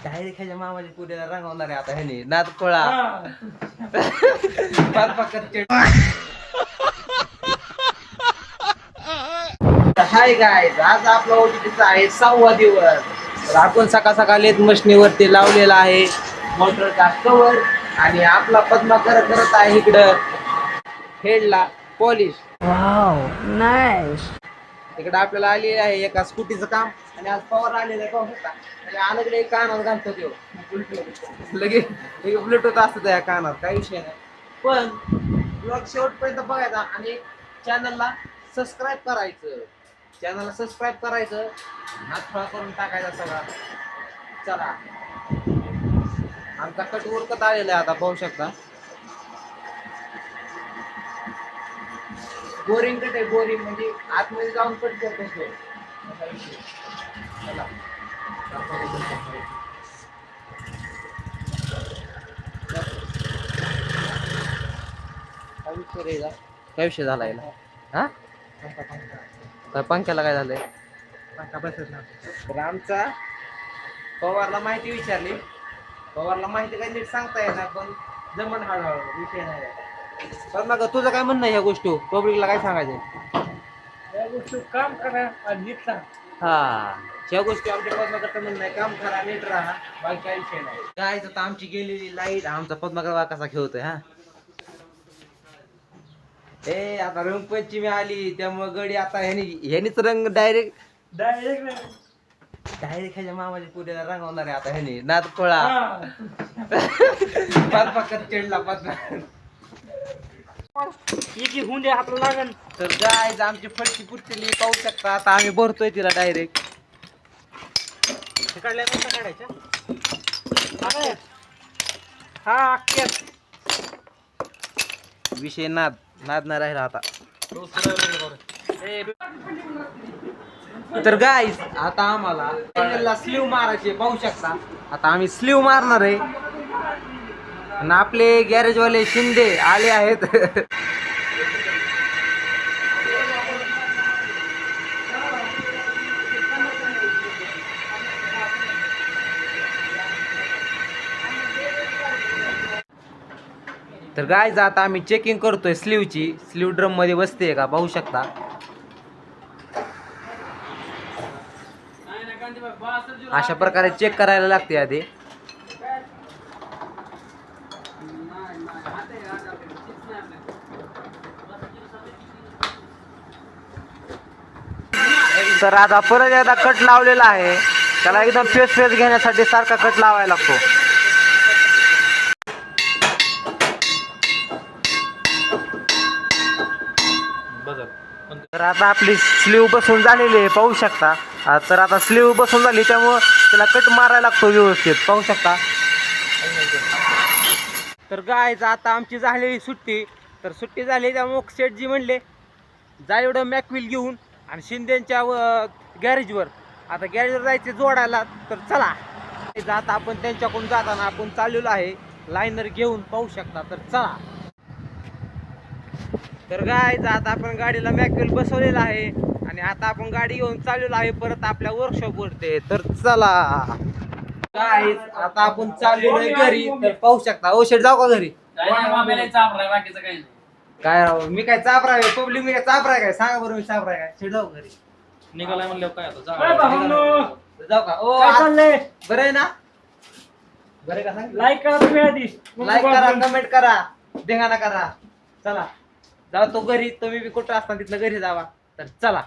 Direct ह्याच्या मामाच्या पुढे रंगवणार आहे आता ह्याने नाद खोळा. हाय गाईज, आज आपला ओटीटीचा आहे 6वा दिवस. तर आपण सकाळ सकाळी मशनीवरती लावलेला आहे मोटरचा कव्हर आणि आपला पद्मा करत आहे इकडं हेडला पॉलिश. Wow nice. इकडे आपल्याला आलेलं आहे एका स्कूटीचं काम आणि आज पॉवर आलेला आहे पाहू शकता. आलं कानात घालतो तो लगेच ब्लूटूथ असतं त्या कानात, काही विषय नाही. पण ब्लॉग शेवटपर्यंत बघायचा आणि चॅनलला सबस्क्राईब करायचं. हात फळा करून टाकायचा सगळा. चला, आमचा कट उरकत आलेला आहे आता पाहू शकता. बोरिंग कट आहे, बोरिंग म्हणजे आतमध्ये जाऊन कट करतो. चला काय विषय झाला याला? हा, काय पंख्याला काय झालंय? तर आमचा पवारला माहिती विचारली. पवारला माहिती काय नीट सांगता येणार, पण जमण हळूहळू, विषय नाही. पण मग तुझं काय म्हणणं या गोष्टी पब्लिकला काय सांगायचं? या गोष्टी काम करा आणि नीट सांग. हा, ह्या गोष्टी आमच्या पद्माकरचं म्हणणं आहे, काम करा, नीट राहा, बाकी काही विषय नाही. काय तर आमची गेलेली लाईट आमचा पद्माकर कसा खेळतोय. हा, ए आता रंगपंचमी आली त्यामुळे गडी आता ह्यानीच रंग डायरेक्ट ह्याच्या मामाच्या पुढे रंगवणार आहे आता ह्यानी नाद खोळा. पद्माकर चिडला पद्मा. होऊन दे आपलं लागन. तर गायज आमची फडकी फुटलेली पाहू शकता. आता आम्ही भरतोय तिला डायरेक्ट. काढल्या काढायच्या. हा विषय नाद नाही राहिला आता. तर गाईज आता आम्हाला स्लीव मारायचे पाहू शकता. आता आम्ही स्लीव मारणार आहे आणि आपले गॅरेजवाले शिंदे आले आहेत. तर गाईज आता आम्ही चेकिंग करतोय स्लीवची. स्लीव ड्रम मध्ये बसते का पाहू शकता. अशा प्रकारे चेक करायला लागते आधी. तर आता परत एकदा कट लावलेला आहे. त्याला एकदम फेस घेण्यासाठी सारखा कट लावायला लागतो. तर आता आपली स्लीव बसून झालेली आहे पाहू शकता. तर आता स्लीव बसून झाली त्यामुळं त्याला कट मारायला लागतो व्यवस्थित पाहू शकता. तर गायज आता आमची झालेली सुट्टी. तर सुट्टी झाली त्यामुळे शेठजी म्हणले जा एवढं मॅकविल घेऊन आणि शिंदेच्या गॅरेजवर. आता गॅरेजवर जायचे जोडायला. तर चला आता आपण त्यांच्याकडून जाताना आपण चाललेलो आहे लायनर घेऊन पाहू शकता. तर चला. तर गायज आता आपण गाडीला मॅकवेल बसवलेला आहे आणि आता आपण गाडी घेऊन चाललेलो आहे परत आपल्या वर्कशॉप वरती. तर चला गायज आता आपण चाललेलो आहे घरी. तर पाहू शकता. ओ शेट जाऊ का घरी? काय राव मी काय चापराय पब्लिक मी काय चापराय काय सांगा बरं. मी चापराय काय? शेट जाऊ घरी निघालाय म्हणलं काय आता जाऊ का? ओ बरं आहे ना? बरं का? सांग लाईक करा तुम्ही आधी. लाईक करा, कमेंट करा, धिंगाणा करा. चला जाऊ तो घरी. तुम्ही बी कुठं असता तिथलं घरी जावा. तर चला.